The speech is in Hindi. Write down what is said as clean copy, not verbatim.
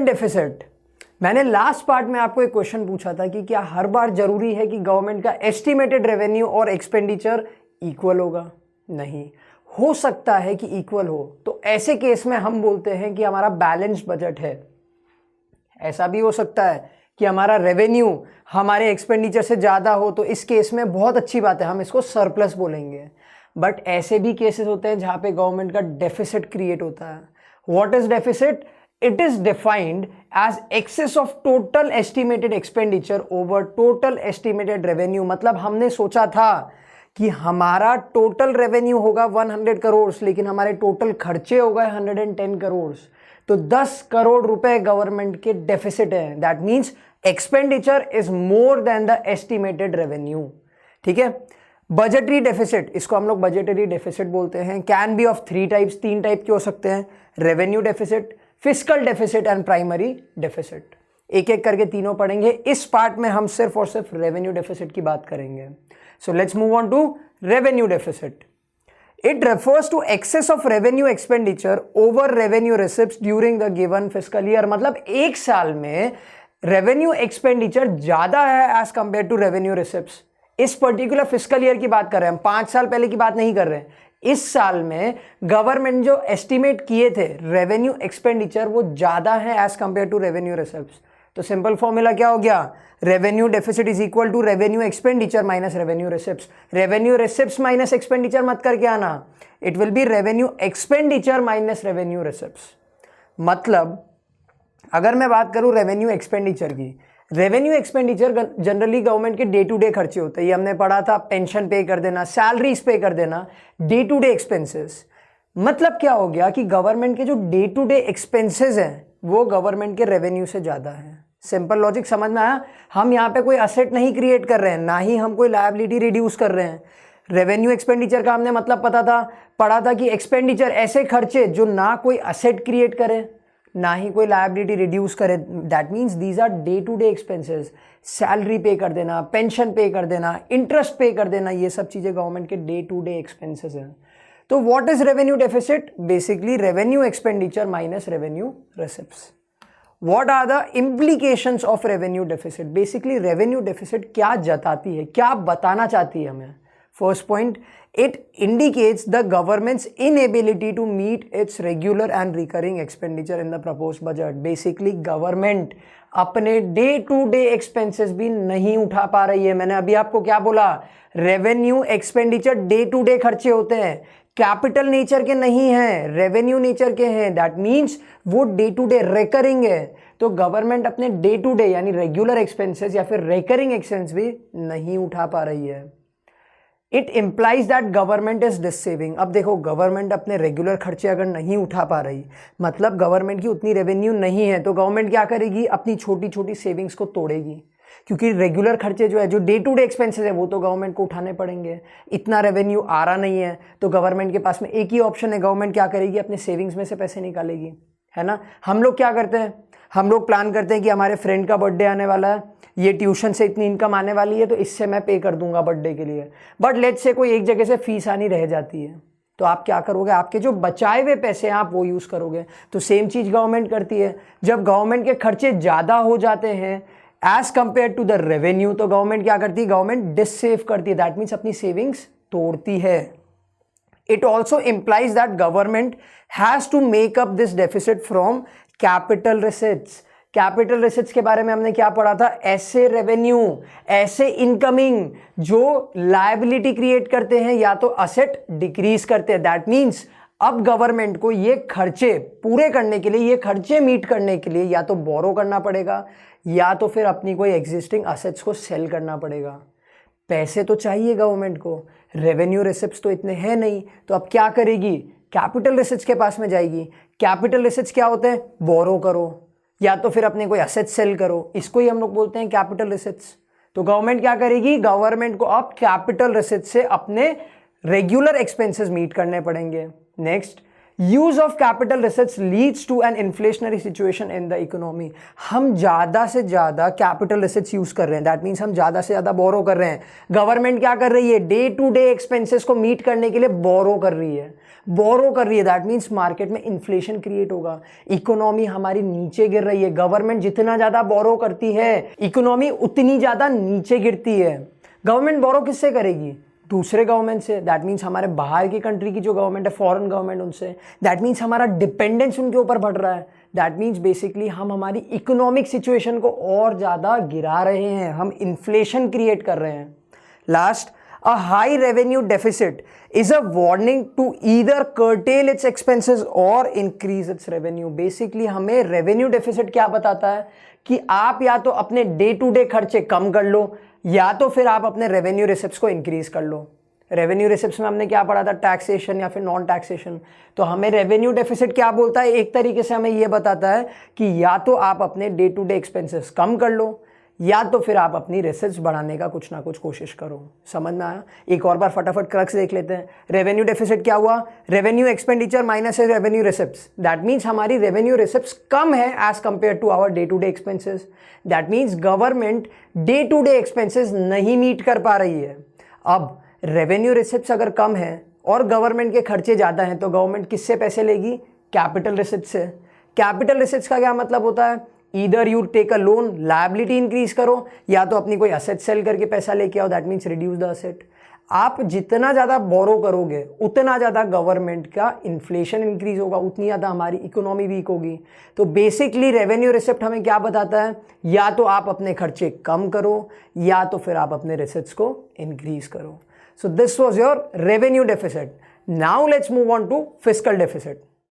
गवर्नमेंट डेफिसिट, मैंने लास्ट पार्ट में आपको एक क्वेश्चन पूछा था कि क्या हर बार जरूरी है कि गवर्नमेंट का एस्टिमेटेड रेवेन्यू और एक्सपेंडिचर इक्वल होगा? नहीं, हो सकता है कि इक्वल हो, तो ऐसे केस में हम बोलते हैं कि हमारा बैलेंस बजट है। ऐसा भी हो सकता है कि हमारा रेवेन्यू हमारे एक्सपेंडिचर से ज़्यादा हो, तो इस केस में बहुत अच्छी बात है, हम इसको सरप्लस बोलेंगे। बट ऐसे भी केसेस होते हैं जहाँ पे गवर्नमेंट का डेफिसिट क्रिएट होता है। What is deficit? It is defined as excess of total estimated expenditure over total estimated revenue। मतलब हमने सोचा था कि हमारा टोटल रेवेन्यू होगा 100 करोड़, लेकिन हमारे टोटल खर्चे हो गए 110 करोड़, तो 10 करोड़ रुपए गवर्नमेंट के डेफिसिट है। That means expenditure is more than the estimated revenue. ठीक है। बजटरी डेफिसिट, इसको हम लोग बजटरी डेफिसिट बोलते हैं। Can be of 3 types, 3 type के हो सकते हैं, revenue deficit, fiscal deficit and primary deficit. एक एक करके तीनों पढ़ेंगे। इस पार्ट में हम सिर्फ और सिर्फ रेवेन्यू डेफिसिट की बात करेंगे। So let's move on to revenue deficit. It refers to excess of revenue expenditure over revenue receipts during the given fiscal year. मतलब एक साल में रेवेन्यू एक्सपेंडिचर ज्यादा है as compare to revenue receipts. इस पर्टिकुलर फिस्कल ईयर की बात कर रहे हैं हम, 5 साल पहले की बात नहीं कर रहे हैं। इस साल में गवर्नमेंट जो एस्टिमेट किए थे रेवेन्यू एक्सपेंडिचर वो ज्यादा है as compare to revenue receipts. तो सिंपल फॉर्मूला क्या हो गया? Revenue deficit is equal to revenue expenditure minus revenue receipts. Revenue receipts minus expenditure मत करके आना, it will be revenue expenditure minus revenue receipts. मतलब अगर मैं बात करूं रेवेन्यू एक्सपेंडिचर की, रेवेन्यू एक्सपेंडिचर जनरली गवर्नमेंट के डे टू डे खर्चे होते हैं। ये हमने पढ़ा था, पेंशन पे कर देना, सैलरीज पे कर देना, डे टू डे एक्सपेंसेस। मतलब क्या हो गया कि गवर्नमेंट के जो डे टू डे एक्सपेंसेस हैं वो गवर्नमेंट के रेवेन्यू से ज्यादा है। सिंपल लॉजिक समझ में आया? हम यहाँ पे कोई असेट नहीं क्रिएट कर रहे हैं, ना ही हम कोई लायबिलिटी रिड्यूस कर रहे हैं। रेवेन्यू एक्सपेंडिचर का हमने मतलब पढ़ा था कि एक्सपेंडिचर ऐसे खर्चे जो ना कोई असेट क्रिएट करे ना ही कोई लायबिलिटी रिड्यूस करे। That means these are day to day expenses. Salary pay कर देना, पेंशन पे कर देना, इंटरेस्ट पे कर देना, ये सब चीजें गवर्नमेंट के डे टू डे एक्सपेंसेस हैं। तो what is revenue deficit? Basically revenue expenditure minus revenue receipts. What are the implications of revenue deficit? Basically revenue deficit क्या जताती है, क्या बताना चाहती है हमें? First point, it indicates the government's inability to meet its regular and recurring expenditure in the proposed budget. Basically, government अपने डे टू डे एक्सपेंसेस भी नहीं उठा पा रही है। मैंने अभी आपको क्या बोला? Revenue expenditure day to day खर्चे होते हैं, कैपिटल नेचर के नहीं हैं, रेवेन्यू नेचर के हैं। दैट मीन्स वो डे टू डे रिकरिंग है। तो गवर्नमेंट अपने डे टू डे यानी रेगुलर एक्सपेंसेस या फिर रिकरिंग एक्सपेंस भी नहीं उठा पा रही है। It implies that government is deceiving. अब देखो, गवर्नमेंट अपने रेगुलर खर्चे अगर नहीं उठा पा रही, मतलब गवर्नमेंट की उतनी रेवेन्यू नहीं है, तो गवर्नमेंट क्या करेगी? अपनी छोटी छोटी सेविंग्स को तोड़ेगी। क्योंकि रेगुलर खर्चे जो है, जो डे टू डे एक्सपेंसेस है, वो तो गवर्नमेंट को उठाने पड़ेंगे। इतना रेवेन्यू आ रहा नहीं है, तो गवर्नमेंट के पास में एक ही ऑप्शन है, गवर्नमेंट क्या करेगी? अपने सेविंग्स में से पैसे निकालेगी, है ना। हम लोग क्या करते हैं? हम लोग प्लान करते हैं कि हमारे फ्रेंड का बर्थडे आने वाला है, ये ट्यूशन से इतनी इनकम आने वाली है, तो इससे मैं पे कर दूंगा बर्थडे के लिए। बट लेट्स से कोई एक जगह से फीस आनी रह जाती है, तो आप क्या करोगे? आपके जो बचाए हुए पैसे हैं आप वो यूज करोगे। तो सेम चीज गवर्नमेंट करती है। जब गवर्नमेंट के खर्चे ज्यादा हो जाते हैं as compare to the revenue, तो गवर्नमेंट क्या करती है? गवर्नमेंट डिससेव करती है। दैट मीन्स अपनी सेविंग्स तोड़ती है। It also implies that government has to make up this deficit from capital receipts. Capital receipts के बारे में हमने क्या पढ़ा था? ऐसे रेवेन्यू, ऐसे इनकमिंग जो लायबिलिटी क्रिएट करते हैं या तो असेट डिक्रीज करते हैं। दैट मीन्स अब गवर्नमेंट को ये खर्चे पूरे करने के लिए, ये खर्चे मीट करने के लिए या तो बोरो करना पड़ेगा या तो फिर अपनी कोई एग्जिस्टिंग असेट्स को सेल करना पड़ेगा। पैसे तो चाहिए गवर्नमेंट को, रेवेन्यू रिसिप्ट्स तो इतने हैं नहीं, तो अब क्या करेगी? कैपिटल रिसिट्स के पास में जाएगी। कैपिटल रिसिट्स क्या होते हैं? बोरो करो या तो फिर अपने कोई असेट सेल करो, इसको ही हम लोग बोलते हैं कैपिटल रिसिट्स। तो गवर्नमेंट क्या करेगी? गवर्नमेंट को अब कैपिटल रिसिट्स से अपने रेगुलर एक्सपेंसेस मीट करने पड़ेंगे। Next, use of capital resource leads to an inflationary situation in the economy. हम ज़्यादा से ज़्यादा कैपिटल रिसोर्स यूज कर रहे हैं, दैट मीन्स हम ज़्यादा से ज़्यादा बोरो कर रहे हैं। गवर्नमेंट क्या कर रही है, डे टू डे एक्सपेंसेस को मीट करने के लिए बोरो कर रही है, दैट मीन्स मार्केट में इन्फ्लेशन क्रिएट होगा, इकोनॉमी हमारी नीचे गिर रही है। गवर्नमेंट जितना ज़्यादा बोरो करती है इकोनॉमी उतनी ज़्यादा नीचे गिरती है। गवर्नमेंट बोरो किससे करेगी, दूसरे गवर्नमेंट से, दैट मीन्स हमारे बाहर की कंट्री की जो गवर्नमेंट है, फॉरेन गवर्नमेंट, उनसे। दैट मीन्स हमारा डिपेंडेंस उनके ऊपर बढ़ रहा है। दैट मीन्स बेसिकली हम हमारी इकोनॉमिक सिचुएशन को और ज़्यादा गिरा रहे हैं, हम इन्फ्लेशन क्रिएट कर रहे हैं। Last, a high revenue deficit is a warning to either curtail its expenses or increase its revenue। Basically हमें रेवेन्यू डेफिसिट क्या बताता है कि आप या तो अपने डे टू डे खर्चे कम कर लो या तो फिर आप अपने रेवेन्यू रिसिप्ट्स को इंक्रीज कर लो। रेवेन्यू रिसिप्ट्स में हमने क्या पढ़ा था, टैक्सेशन या फिर नॉन टैक्सेशन। तो हमें रेवेन्यू डेफिसिट क्या बोलता है, एक तरीके से हमें यह बताता है कि या तो आप अपने डे टू डे एक्सपेंसेस कम कर लो या तो फिर आप अपनी रिसर्च बढ़ाने का कुछ ना कुछ कोशिश करो। समझ में आया? एक और बार फटाफट क्रक्स देख लेते हैं। रेवेन्यू डेफिसिट क्या हुआ, रेवेन्यू एक्सपेंडिचर माइनस है रेवेन्यू रिसिप्ट्स। दैट मीन्स हमारी रेवेन्यू रिसिप्ट्स कम है as compare to our day to day expenses. That means government day to day expenses नहीं मीट कर पा रही है। अब रेवेन्यू रिसिप्ट्स अगर कम है और गवर्नमेंट के खर्चे ज़्यादा हैं तो गवर्नमेंट किससे पैसे लेगी, कैपिटल रिसिप्ट से। कैपिटल रिसिप्ट्स का क्या मतलब होता है, either you take a loan, liability increase करो, या तो अपनी कोई असेट सेल करके पैसा लेके आओ, that means reduce the asset. आप जितना ज़्यादा बोरो करोगे उतना ज़्यादा गवर्नमेंट का इन्फ्लेशन इंक्रीज होगा, उतनी ज़्यादा हमारी इकोनॉमी वीक होगी। तो बेसिकली रेवेन्यू रिसिप्ट हमें क्या बताता है, या तो आप अपने खर्चे कम करो या तो फिर आप अपने रिसिप्ट्स को इंक्रीज करो। So this was your revenue deficit. Now let's move on to fiscal deficit.